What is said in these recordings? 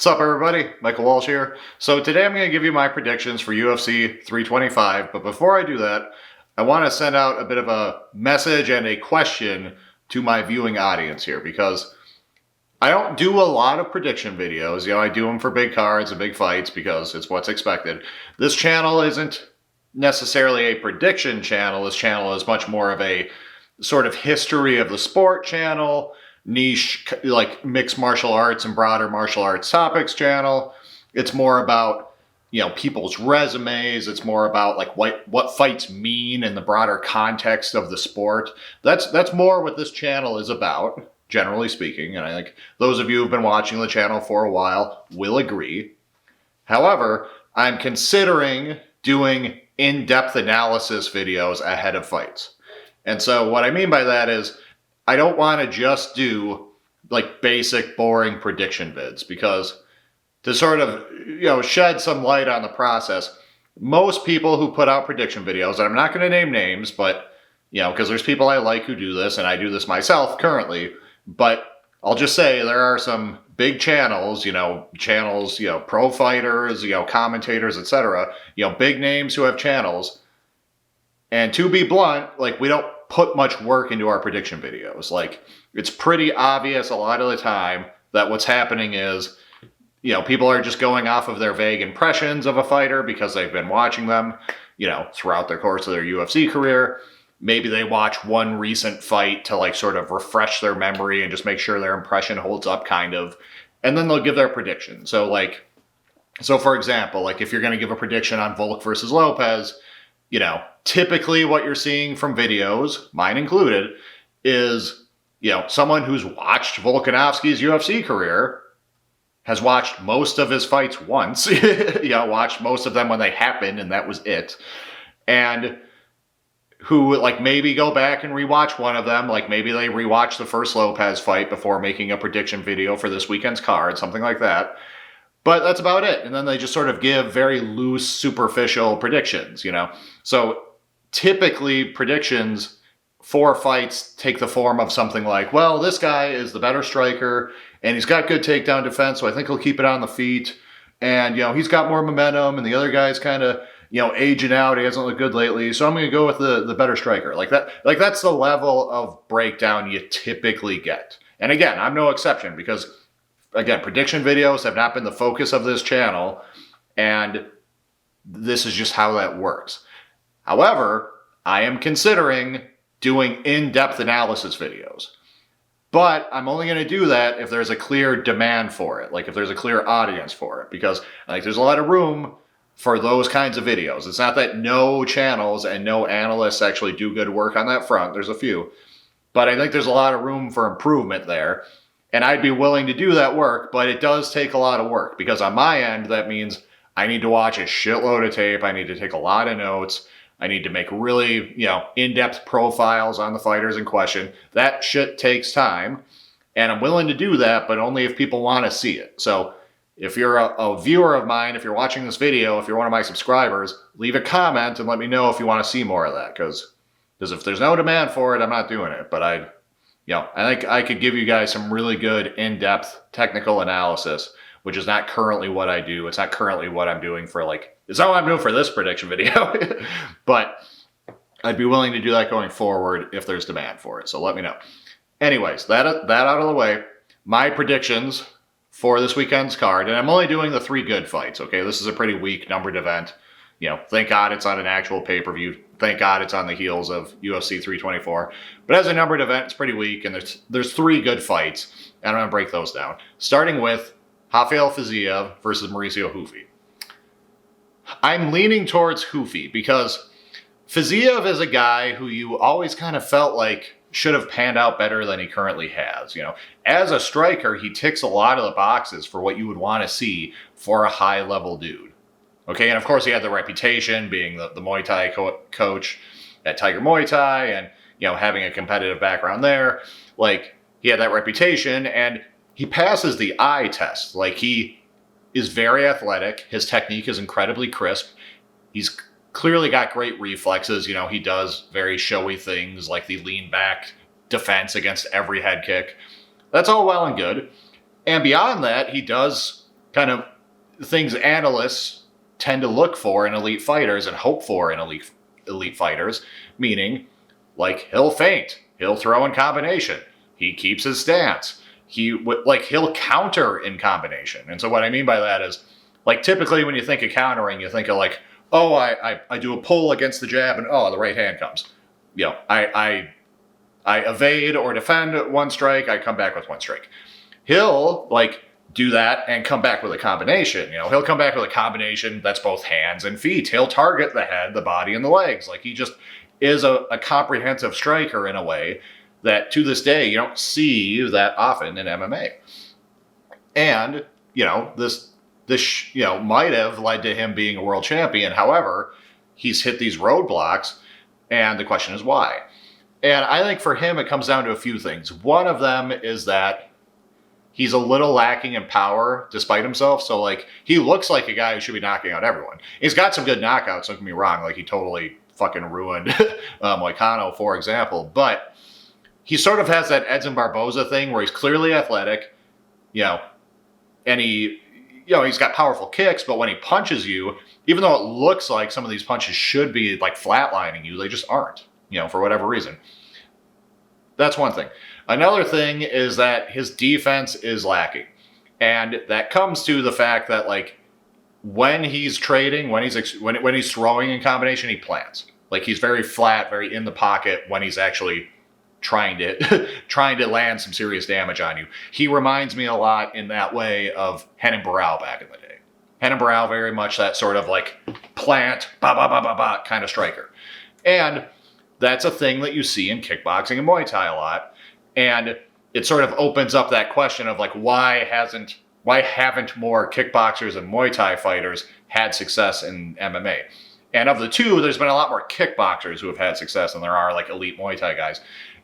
What's up, everybody? Michael Walsh here. So today I'm going to give you my predictions for UFC 325, but before I do that, I want to send out a bit of a message and a question to my viewing audience here, because I don't do a lot of prediction videos. I do them for big cards and big fights because it's what's expected. This channel isn't necessarily a prediction channel. This channel is much more of a sort of history of the sport channel, niche, like mixed martial arts and broader martial arts topics channel. It's more about, people's resumes. It's more about like what fights mean in the broader context of the sport. That's more what this channel is about, generally speaking. And I think those of you who've been watching the channel for a while will agree. However, I'm considering doing in-depth analysis videos ahead of fights. And so what I mean by that is I don't want to just do like basic, boring prediction vids, because to sort of, shed some light on the process, most people who put out prediction videos, and I'm not going to name names, but, because there's people I like who do this, and I do this myself currently, but I'll just say there are some big channels, pro fighters, commentators, etc., big names who have channels. And to be blunt, like, we don't put much work into our prediction videos. Like, it's pretty obvious a lot of the time that what's happening is, people are just going off of their vague impressions of a fighter because they've been watching them, throughout the course of their UFC career. Maybe they watch one recent fight to like sort of refresh their memory and just make sure their impression holds up, kind of. And then they'll give their prediction. So for example, like if you're going to give a prediction on Volk versus Lopez, typically what you're seeing from videos, mine included, is, someone who's watched Volkanovski's UFC career, has watched most of his fights once, watched most of them when they happened, and that was it. And who, like, maybe go back and rewatch one of them, like maybe they rewatch the first Lopez fight before making a prediction video for this weekend's card, something like that. But that's about it. And then they just sort of give very loose, superficial predictions, So typically predictions for fights take the form of something like, well, this guy is the better striker and he's got good takedown defense, so I think he'll keep it on the feet. And, he's got more momentum and the other guy's kind of, aging out. He hasn't looked good lately. So I'm going to go with the better striker. Like that's the level of breakdown you typically get. And again, I'm no exception because, again, prediction videos have not been the focus of this channel, and this is just how that works. However, I am considering doing in-depth analysis videos. But I'm only going to do that if there's a clear demand for it, like if there's a clear audience for it, because there's a lot of room for those kinds of videos. It's not that no channels and no analysts actually do good work on that front. There's a few. But I think there's a lot of room for improvement there. And I'd be willing to do that work, but it does take a lot of work, because on my end, that means I need to watch a shitload of tape. I need to take a lot of notes. I need to make really, in-depth profiles on the fighters in question. That shit takes time, and I'm willing to do that, but only if people want to see it. So if you're a viewer of mine, if you're watching this video, if you're one of my subscribers, leave a comment and let me know if you want to see more of that, because if there's no demand for it, I'm not doing it. But I think I could give you guys some really good in-depth technical analysis, which is not currently what I do. It's not currently what I'm doing for it's not what I'm doing for this prediction video, but I'd be willing to do that going forward if there's demand for it. So let me know. Anyways, that out of the way, my predictions for this weekend's card, and I'm only doing the 3 good fights, okay? This is a pretty weak numbered event. Thank God it's on an actual pay-per-view. Thank God it's on the heels of UFC 324. But as a numbered event, it's pretty weak, and there's 3 good fights, and I'm going to break those down. Starting with Rafael Fiziev versus Mauricio Hufi. I'm leaning towards Hufi because Fiziev is a guy who you always kind of felt like should have panned out better than he currently has. As a striker, he ticks a lot of the boxes for what you would want to see for a high-level dude. Okay, and of course he had the reputation being the Muay Thai coach at Tiger Muay Thai, and having a competitive background there. Like, he had that reputation, and he passes the eye test. Like, he is very athletic. His technique is incredibly crisp. He's clearly got great reflexes. He does very showy things like the lean back defense against every head kick. That's all well and good. And beyond that, he does kind of things analysts tend to look for in elite fighters and hope for in elite fighters, meaning like he'll feint, he'll throw in combination, he keeps his stance, he'll counter in combination. And so what I mean by that is, like, typically when you think of countering, you think of like, oh, I do a pull against the jab and oh, the right hand comes. You know, I evade or defend one strike, I come back with one strike. He'll like do that and come back with a combination. You know, he'll come back with a combination that's both hands and feet. He'll target the head, the body, and the legs. Like, he just is a comprehensive striker in a way that to this day you don't see that often in MMA. And, you know, this might have led to him being a world champion. However, he's hit these roadblocks, and the question is why. And I think for him it comes down to a few things. One of them is that he's a little lacking in power despite himself. So, like, he looks like a guy who should be knocking out everyone. He's got some good knockouts, don't get me wrong. Like, he totally fucking ruined Moicano, for example. But he sort of has that Edson Barboza thing where he's clearly athletic, you know, and he's got powerful kicks, but when he punches you, even though it looks like some of these punches should be, like, flatlining you, they just aren't, you know, for whatever reason. That's one thing. Another thing is that his defense is lacking. And that comes to the fact that, like, when he's trading, when he's throwing in combination, he plants. Like, he's very flat, very in the pocket when he's actually trying to land some serious damage on you. He reminds me a lot in that way of Renan Barão back in the day. Renan Barão, very much that sort of like plant, ba kind of striker. And that's a thing that you see in kickboxing and Muay Thai a lot. And it sort of opens up that question of like, why haven't more kickboxers and Muay Thai fighters had success in MMA? And of the two, there's been a lot more kickboxers who have had success than there are like elite Muay Thai guys.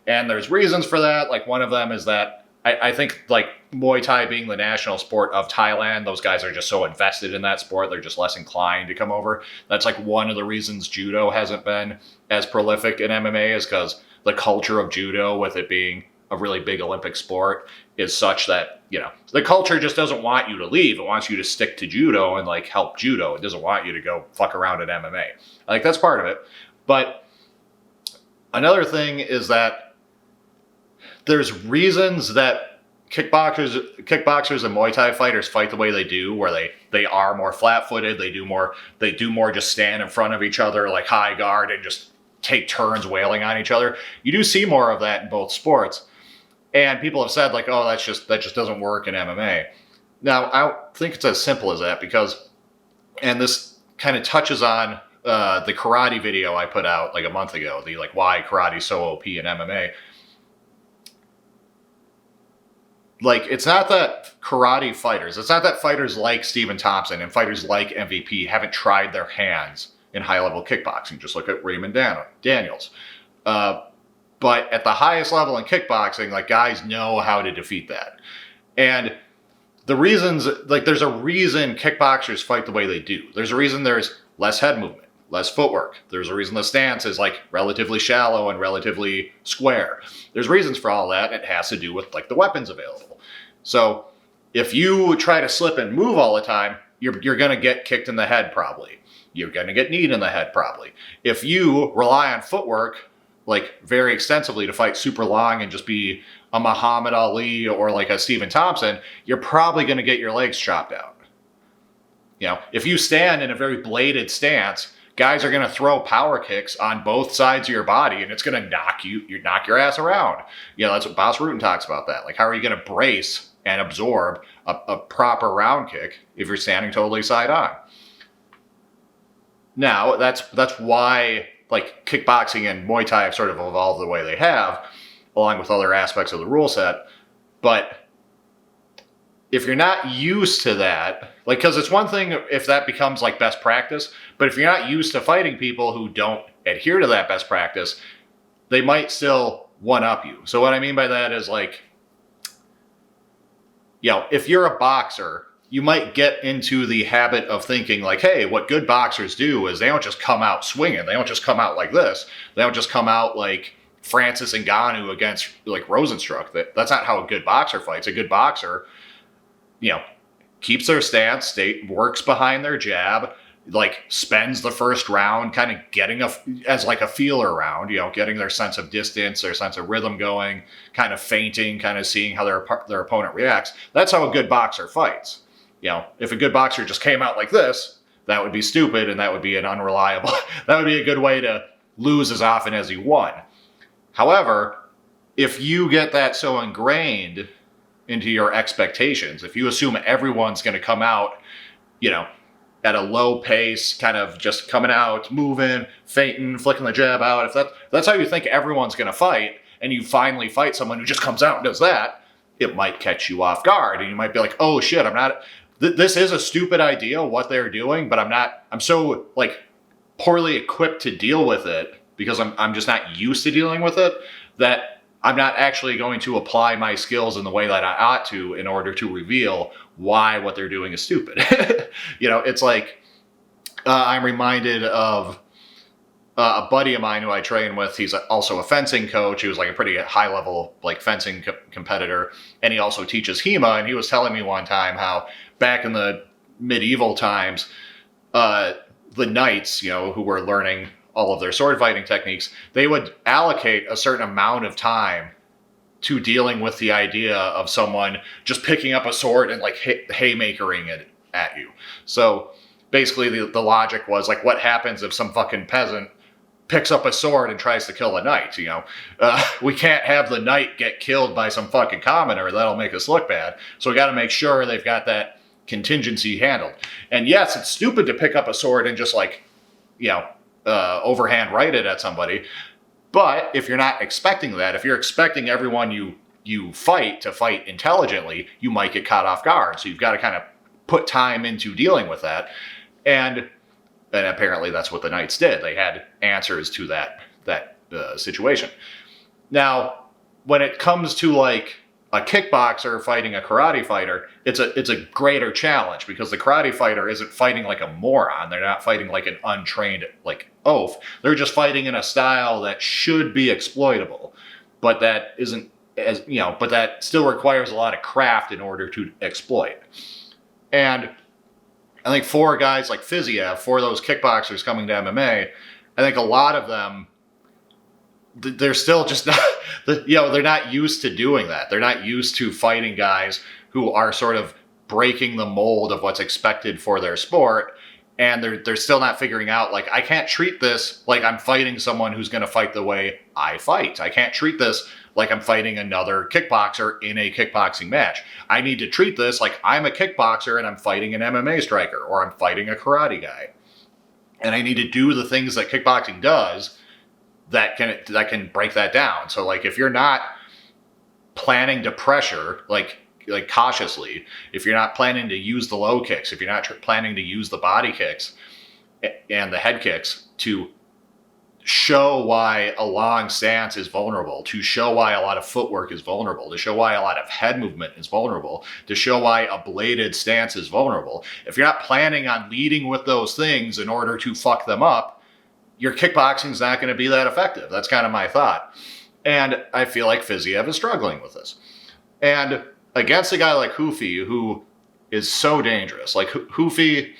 And there's reasons for that. Like, one of them is that I think, like, Muay Thai being the national sport of Thailand, those guys are just so invested in that sport, they're just less inclined to come over. That's like one of the reasons judo hasn't been as prolific in MMA, is because the culture of judo, with it being a really big Olympic sport, is such that, you know, the culture just doesn't want you to leave. It wants you to stick to judo and like help judo. It doesn't want you to go fuck around at MMA. Like, that's part of it. But another thing is that there's reasons that kickboxers and Muay Thai fighters fight the way they do, where they are more flat-footed, they do more just stand in front of each other like high guard and just take turns wailing on each other. You do see more of that in both sports. And people have said like, oh, that just doesn't work in MMA. Now, I don't think it's as simple as that, because, and this kind of touches on the karate video I put out like a month ago, the like why karate's so OP in MMA. Like, it's not that fighters like Stephen Thompson and fighters like MVP haven't tried their hands in high-level kickboxing. Just look at Raymond Daniels. But at the highest level in kickboxing, like, guys know how to defeat that. And the reasons, like, there's a reason kickboxers fight the way they do. There's a reason there's less head movement, less footwork. There's a reason the stance is like relatively shallow and relatively square. There's reasons for all that. It has to do with like the weapons available. So if you try to slip and move all the time, you're going to get kicked in the head probably. You're going to get kneed in the head probably. If you rely on footwork like very extensively to fight super long and just be a Muhammad Ali or like a Stephen Thompson, you're probably going to get your legs chopped out. You know, if you stand in a very bladed stance, guys are going to throw power kicks on both sides of your body, and it's going to knock your ass around. You know, that's what Bas Rutten talks about that. Like, how are you going to brace and absorb a proper round kick if you're standing totally side on? Now, that's why, like, kickboxing and Muay Thai have sort of evolved the way they have, along with other aspects of the rule set. But if you're not used to that, like, because it's one thing if that becomes like best practice, but if you're not used to fighting people who don't adhere to that best practice, they might still one-up you. So what I mean by that is, like, you know, if you're a boxer, you might get into the habit of thinking like, hey, what good boxers do is they don't just come out swinging. They don't just come out like this. They don't just come out like Francis Ngannou against like Rosenstruck. That's not how a good boxer fights. A good boxer, you know, keeps their stance, works behind their jab, like spends the first round kind of getting as like a feeler round, getting their sense of distance, their sense of rhythm going, kind of feinting, kind of seeing how their opponent reacts. That's how a good boxer fights. If a good boxer just came out like this, that would be stupid, and that would be an unreliable, that would be a good way to lose as often as he won. However, if you get that so ingrained into your expectations, if you assume everyone's going to come out, at a low pace, kind of just coming out, moving, feinting, flicking the jab out, if that's how you think everyone's going to fight, and you finally fight someone who just comes out and does that, it might catch you off guard, and you might be like, oh shit, this is a stupid idea, what they're doing, but I'm so poorly equipped to deal with it because I'm just not used to dealing with it, that I'm not actually going to apply my skills in the way that I ought to in order to reveal why what they're doing is stupid. It's like I'm reminded of a buddy of mine who I train with. He's also a fencing coach. He was like a pretty high level fencing competitor, and he also teaches HEMA. And he was telling me one time how back in the medieval times, the knights, who were learning all of their sword fighting techniques, they would allocate a certain amount of time to dealing with the idea of someone just picking up a sword and haymakering it at you. So basically the logic was what happens if some fucking peasant picks up a sword and tries to kill a knight? We can't have the knight get killed by some fucking commoner. That'll make us look bad. So we got to make sure they've got that contingency handled. And yes, it's stupid to pick up a sword and just overhand right it at somebody. But if you're not expecting that, if you're expecting everyone you fight to fight intelligently, you might get caught off guard. So you've got to kind of put time into dealing with that. And apparently that's what the knights did. They had answers to that situation. Now, when it comes to a kickboxer fighting a karate fighter, it's a greater challenge because the karate fighter isn't fighting like a moron. They're not fighting like an untrained oaf. They're just fighting in a style that should be exploitable, but that isn't but that still requires a lot of craft in order to exploit. And I think for guys like Fiziev, for those kickboxers coming to MMA, I think a lot of them, they're still just not, they're not used to doing that. They're not used to fighting guys who are sort of breaking the mold of what's expected for their sport. And they're still not figuring out, I can't treat this like I'm fighting someone who's going to fight the way I fight. I can't treat this like I'm fighting another kickboxer in a kickboxing match. I need to treat this like I'm a kickboxer and I'm fighting an MMA striker, or I'm fighting a karate guy. And I need to do the things that kickboxing does that can break that down. So if you're not planning to pressure cautiously, if you're not planning to use the low kicks, if you're not planning to use the body kicks and the head kicks to show why a long stance is vulnerable, to show why a lot of footwork is vulnerable, to show why a lot of head movement is vulnerable, to show why a bladed stance is vulnerable, if you're not planning on leading with those things in order to fuck them up, your kickboxing is not going to be that effective. That's kind of my thought. And I feel like Fiziev is struggling with this. And against a guy like Hoofi, who is so dangerous, Hoofi,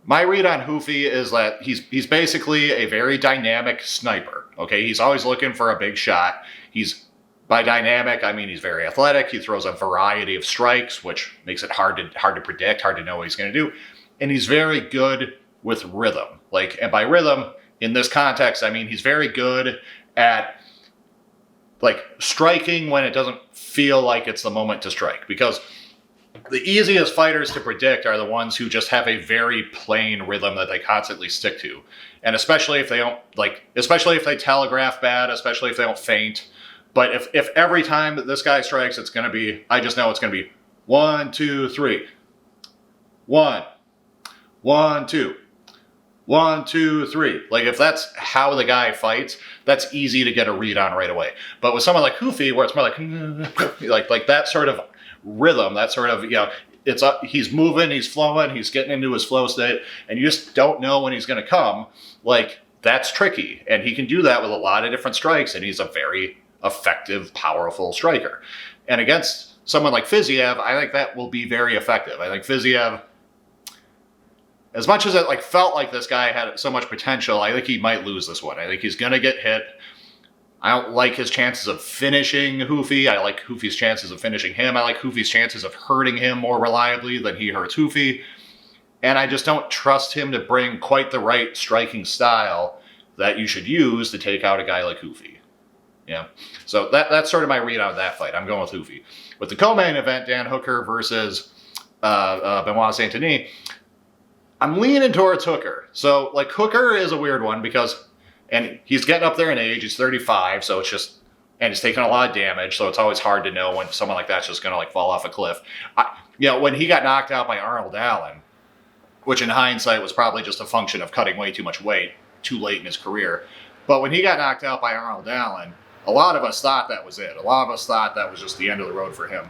my read on Hoofi is that he's basically a very dynamic sniper. Okay, he's always looking for a big shot. By dynamic, I mean he's very athletic. He throws a variety of strikes, which makes it hard to predict, hard to know what he's going to do. And he's very good with rhythm. And by rhythm, in this context, I mean he's very good at striking when it doesn't feel like it's the moment to strike. Because the easiest fighters to predict are the ones who just have a very plain rhythm that they constantly stick to. And especially if they don't, especially if they telegraph bad, especially if they don't feint. But if every time that this guy strikes, it's going to be, I just know it's going to be 1, 2, 3. 1, 1, 2. 1, 2, 3. If that's how the guy fights, that's easy to get a read on right away. But with someone like Hoofi, where it's more like that sort of rhythm, that sort of, it's up, he's moving, he's flowing, he's getting into his flow state, and you just don't know when he's going to come. That's tricky. And he can do that with a lot of different strikes, and he's a very effective, powerful striker. And against someone like Fiziev, I think that will be very effective. I think Fiziev, as much as it like felt like this guy had so much potential, I think he might lose this one. I think he's going to get hit. I don't like his chances of finishing Hoofy. I like Hoofy's chances of finishing him. I like Hoofy's chances of hurting him more reliably than he hurts Hoofy. And I just don't trust him to bring quite the right striking style that you should use to take out a guy like Hoofy. Yeah. So that's sort of my read on that fight. I'm going with Hoofy. With the co-main event, Dan Hooker versus Benoit Saint-Denis, I'm leaning towards Hooker. So, like, Hooker is a weird one because, and he's getting up there in age, he's 35, so it's just, and he's taking a lot of damage, so it's always hard to know when someone like that's just going to, like, fall off a cliff. When he got knocked out by Arnold Allen, which in hindsight was probably just a function of cutting way too much weight too late in his career, but when he got knocked out by Arnold Allen, a lot of us thought that was it. A lot of us thought that was just the end of the road for him.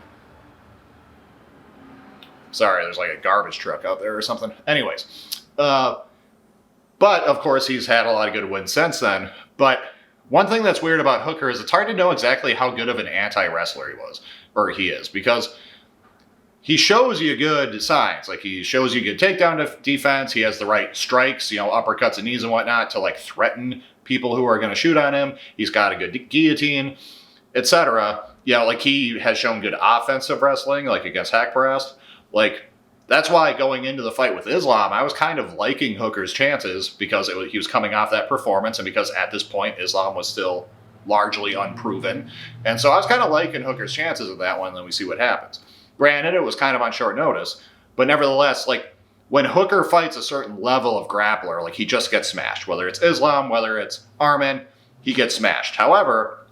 Sorry, there's like a garbage truck out there or something. Anyways, but of course he's had a lot of good wins since then. But one thing that's weird about Hooker is it's hard to know exactly how good of an anti-wrestler he is, because he shows you good signs. Like, he shows you good takedown defense. He has the right strikes, uppercuts and knees and whatnot to like threaten people who are going to shoot on him. He's got a good guillotine, etc. Like, he has shown good offensive wrestling, like against Haqparast. Like, that's why going into the fight with Islam, I was kind of liking Hooker's chances because he was coming off that performance, and because at this point Islam was still largely unproven. And so I was kind of liking Hooker's chances of that one, and then we see what happens. Granted, it was kind of on short notice, but nevertheless, like, when Hooker fights a certain level of grappler, like, he just gets smashed. Whether it's Islam, whether it's Arman, he gets smashed. However,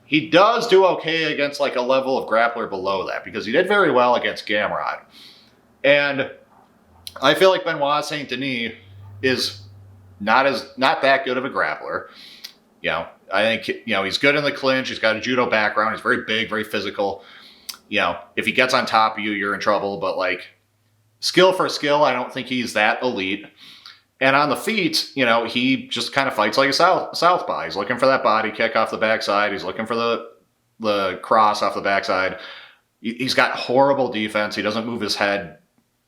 he does do okay against like a level of grappler below that, because he did very well against Gamrot. And I feel like Benoit Saint-Denis is not that good of a grappler. I think, he's good in the clinch. He's got a judo background. He's very big, very physical. If he gets on top of you, you're in trouble. But like, skill for skill, I don't think he's that elite. And on the feet, he just kind of fights like a southpaw. He's looking for that body kick off the backside. He's looking for the cross off the backside. He's got horrible defense. He doesn't move his head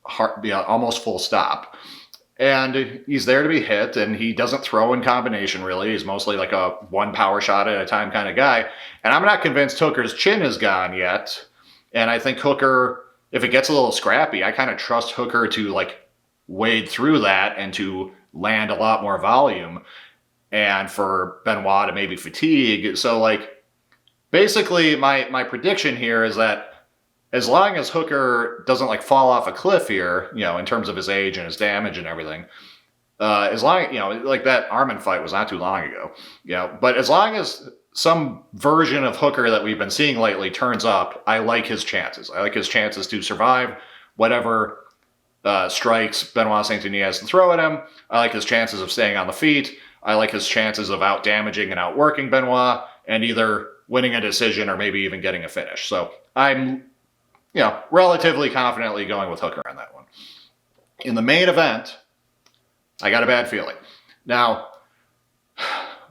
almost full stop. And he's there to be hit, and he doesn't throw in combination, really. He's mostly like a one power shot at a time kind of guy. And I'm not convinced Hooker's chin is gone yet. And I think Hooker, if it gets a little scrappy, I kind of trust Hooker to like wade through that and to land a lot more volume, and for Benoit to maybe fatigue. So like, basically my prediction here is that as long as Hooker doesn't like fall off a cliff here, in terms of his age and his damage and everything, as long, like that Arman fight was not too long ago, but as long as some version of Hooker that we've been seeing lately turns up, I like his chances. I like his chances to survive whatever strikes Benoit Saint-Denis has to throw at him. I like his chances of staying on the feet. I like his chances of out-damaging and outworking Benoit and either winning a decision or maybe even getting a finish. So I'm, relatively confidently going with Hooker on that one. In the main event, I got a bad feeling. Now,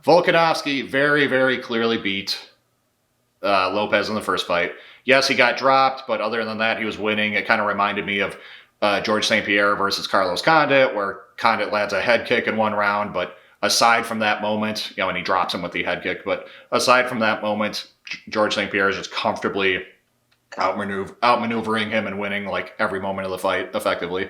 Volkanovski very, very clearly beat Lopez in the first fight. Yes, he got dropped, but other than that, he was winning. It kind of reminded me of George St. Pierre versus Carlos Condit, where Condit lands a head kick in one round, but aside from that moment, and he drops him with the head kick, but aside from that moment, George St. Pierre is just comfortably outmaneuvering him and winning like every moment of the fight effectively.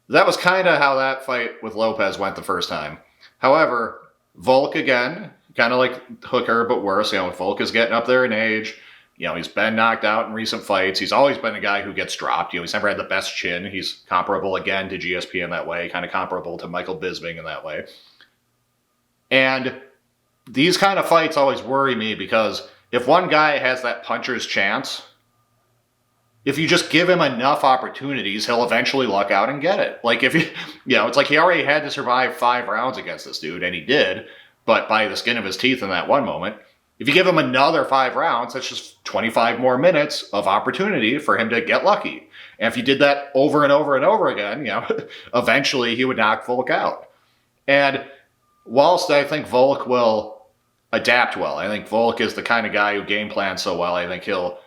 That was kind of how that fight with Lopez went the first time. However, Volk again, kind of like Hooker, but worse. Volk is getting up there in age. He's been knocked out in recent fights. He's always been a guy who gets dropped. He's never had the best chin. He's comparable again to GSP in that way, kind of comparable to Michael Bisping in that way. And these kind of fights always worry me, because if one guy has that puncher's chance, if you just give him enough opportunities, he'll eventually luck out and get it. Like, if it's like he already had to survive 5 rounds against this dude, and he did, but by the skin of his teeth in that one moment. If you give him another 5 rounds, that's just 25 more minutes of opportunity for him to get lucky. And if you did that over and over and over again, eventually he would knock Volk out. And whilst I think Volk will adapt well. I think Volk is the kind of guy who game plans so well. I think he'll,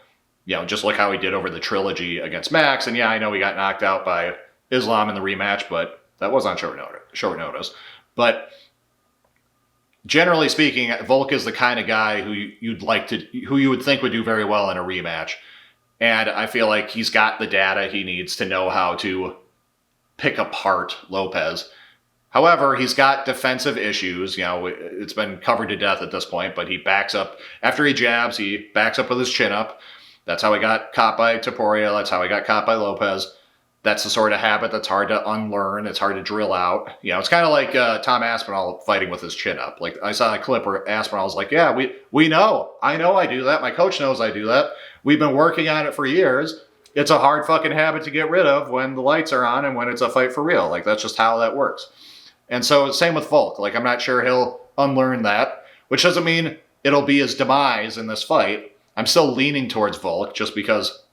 just look how he did over the trilogy against Max. And yeah, I know he got knocked out by Islam in the rematch, but that was on short notice. But generally speaking, Volk is the kind of guy who who you would think would do very well in a rematch. And I feel like he's got the data he needs to know how to pick apart Lopez. However, he's got defensive issues. It's been covered to death at this point, but he backs up. After he jabs, he backs up with his chin up. That's how he got caught by Topuria. That's how he got caught by Lopez. That's the sort of habit that's hard to unlearn. It's hard to drill out. It's kind of like Tom Aspinall fighting with his chin up. Like, I saw a clip where Aspinall was like, yeah, we know. I know I do that. My coach knows I do that. We've been working on it for years. It's a hard fucking habit to get rid of when the lights are on and when it's a fight for real. Like, that's just how that works. And so, same with Volk. Like, I'm not sure he'll unlearn that, which doesn't mean it'll be his demise in this fight. I'm still leaning towards Volk just because,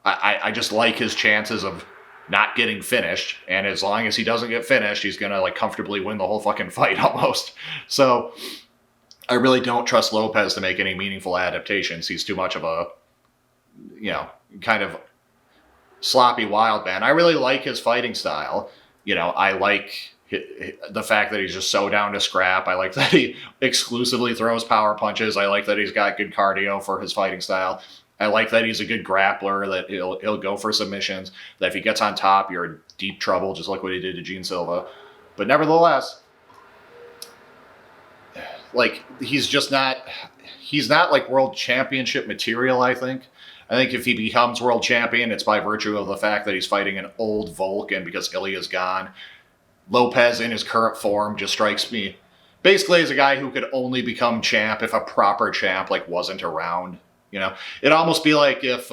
I just like his chances of not getting finished. And as long as he doesn't get finished, he's going to, like, comfortably win the whole fucking fight almost. So, I really don't trust Lopez to make any meaningful adaptations. He's too much of a, kind of sloppy wild man. I really like his fighting style. I like the fact that he's just so down to scrap. I like that he exclusively throws power punches. I like that he's got good cardio for his fighting style. I like that he's a good grappler, that he'll go for submissions, that if he gets on top, you're in deep trouble, just like what he did to Gene Silva. But nevertheless, like, he's not like world championship material, I think. I think if he becomes world champion, it's by virtue of the fact that he's fighting an old Volk, and because Ilya's gone. Lopez in his current form just strikes me basically as a guy who could only become champ if a proper champ, like, wasn't around. It'd almost be like if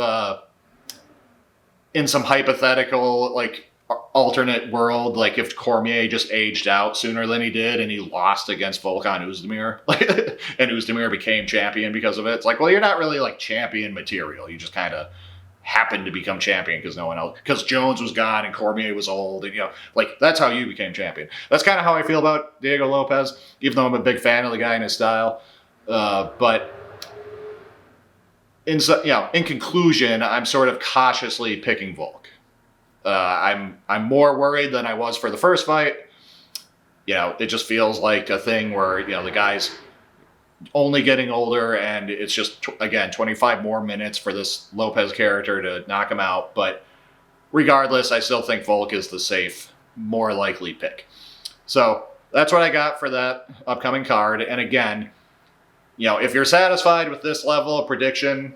in some hypothetical, like, alternate world, like if Cormier just aged out sooner than he did and he lost against Volkan Oezdemir, and Oezdemir became champion because of it. It's like, well, you're not really, like, champion material. You just kind of happened to become champion because Jones was gone and Cormier was old, and like, that's how you became champion. That's kind of how I feel about Diego Lopez, even though I'm a big fan of the guy and his style. But in conclusion, I'm sort of cautiously picking Volk. I'm more worried than I was for the first fight. It just feels like a thing where, the guy's only getting older, and it's just, again, 25 more minutes for this Lopez character to knock him out. But regardless, I still think Volk is the safe, more likely pick. So that's what I got for that upcoming card. And again, if you're satisfied with this level of prediction,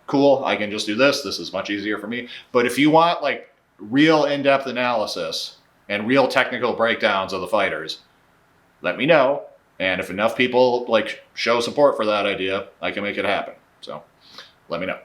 cool. I can just do this. This is much easier for me. But if you want, like, real in-depth analysis and real technical breakdowns of the fighters, let me know. And if enough people, like, show support for that idea, I can make it happen. So let me know.